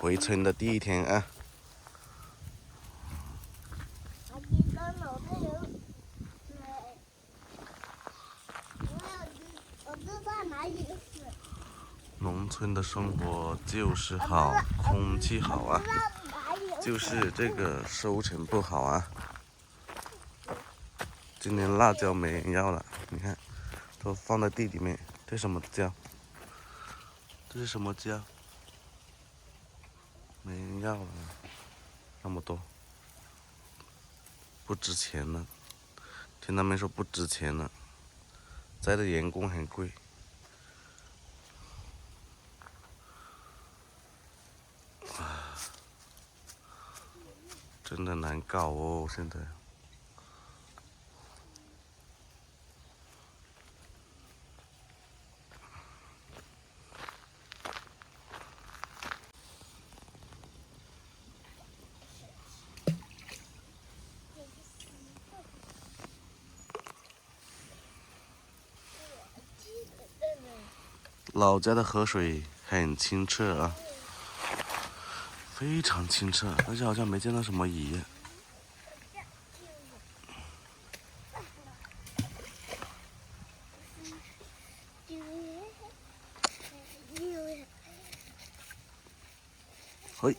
回村的第一天啊。农村的生活就是好，空气好啊，就是这个收成不好啊。今年辣椒没人要了，你看，都放在地里面。这什么椒？这是什么椒？没人要了，那么多，不值钱了。听他们说不值钱了，摘的人工很贵。真的难搞哦，现在。老家的河水很清澈啊，非常清澈，而且好像没见到什么鱼。嘿，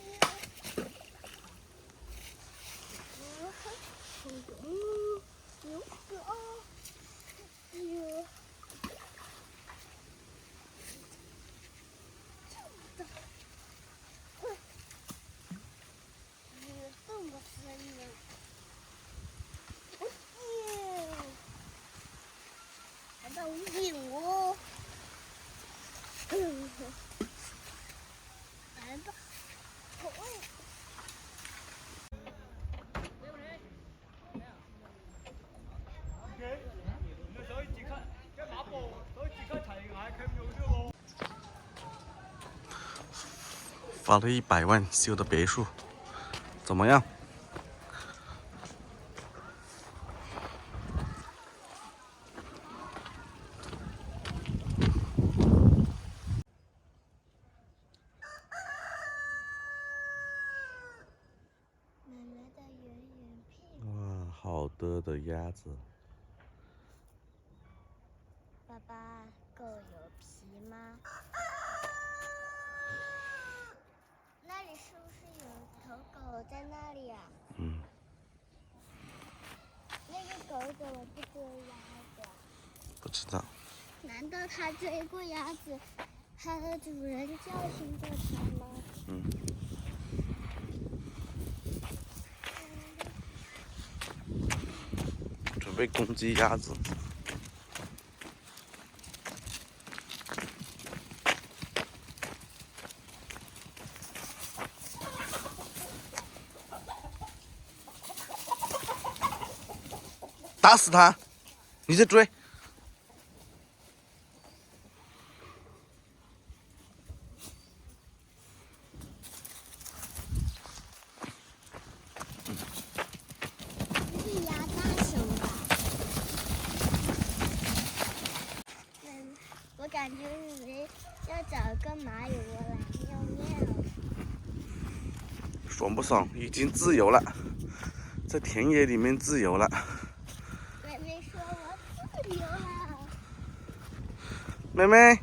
花了100万修的别墅，怎么样？哇，好多的鸭子。爸爸，狗有皮吗？那里是不是有头狗在那里啊？嗯。那个狗怎么不追鸭子？不知道。难道它追过鸭子，它的主人教训过它吗？嗯。准备攻击鸭子。打死他！你在追。是鸭大熊吧？我感觉你们要找个马友来尿尿。爽不爽？已经自由了，在田野里面自由了。妹妹说我自由了。妹妹，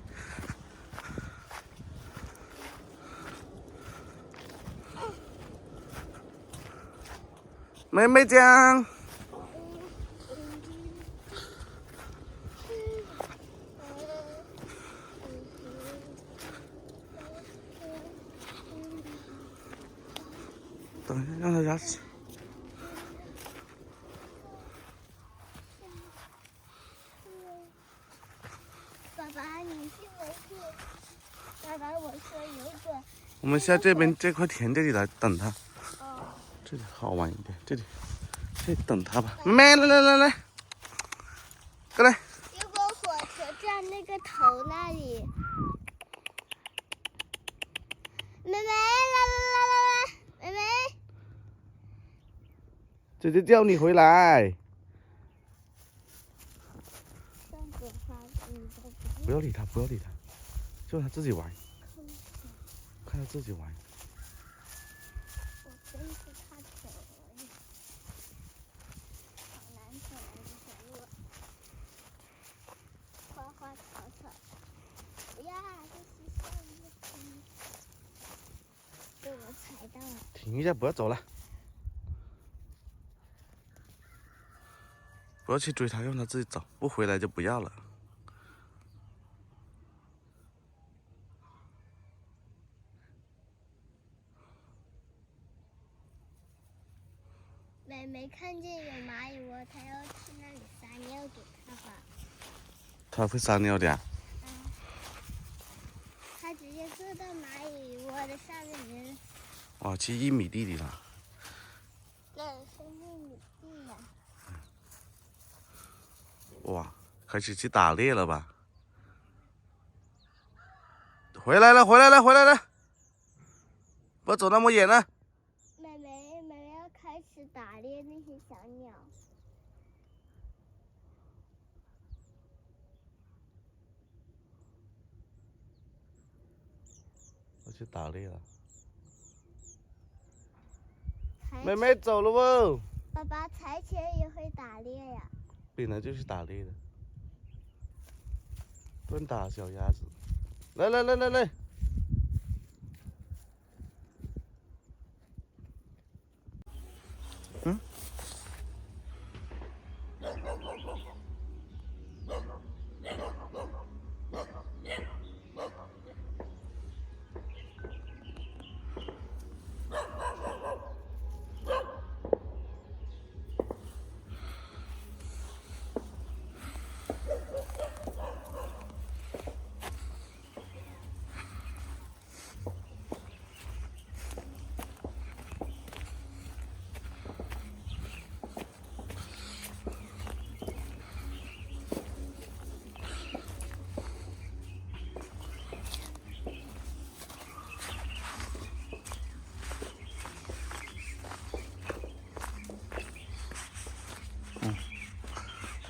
妹妹酱。等一下，让它牙齿。爸爸，你是没事。爸爸，我说有个。我们下这边这块田这里来等它。哦。这里好玩一点，这里等它吧。妹妹，来，过来。结果火车站那个头那里。妹妹，来，妹妹。姐姐叫你回来。不要理他，就让他自己玩，看他自己玩。停一下，不要走了，不要去追它，让它自己走，不回来就不要了。妹妹看见有蚂蚁窝，她要去那里撒尿给它吧。它会撒尿的呀？它直接坐到蚂蚁窝的上面。哇，去1米地里了。那是1米地呀。哇，开始去打猎了吧？回来了，回来了，回来了！不要走那么远了。妹妹要开始打猎那些小鸟。我去打猎了。柴妹妹走了哦。爸爸，柴犬也会打猎呀？本来就是打猎的。乱打小鸭子。来来来来来。嗯。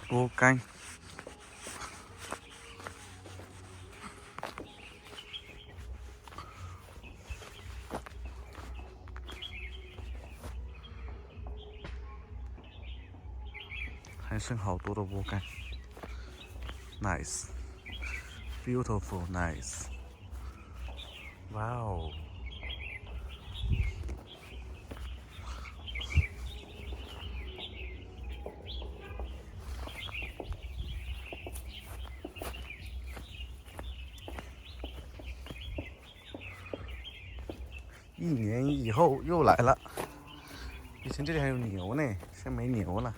锅盖。还剩好多的锅盖 ，nice， beautiful nice， 哇哦！1年以后又来了，以前这里还有牛呢，现在没牛了。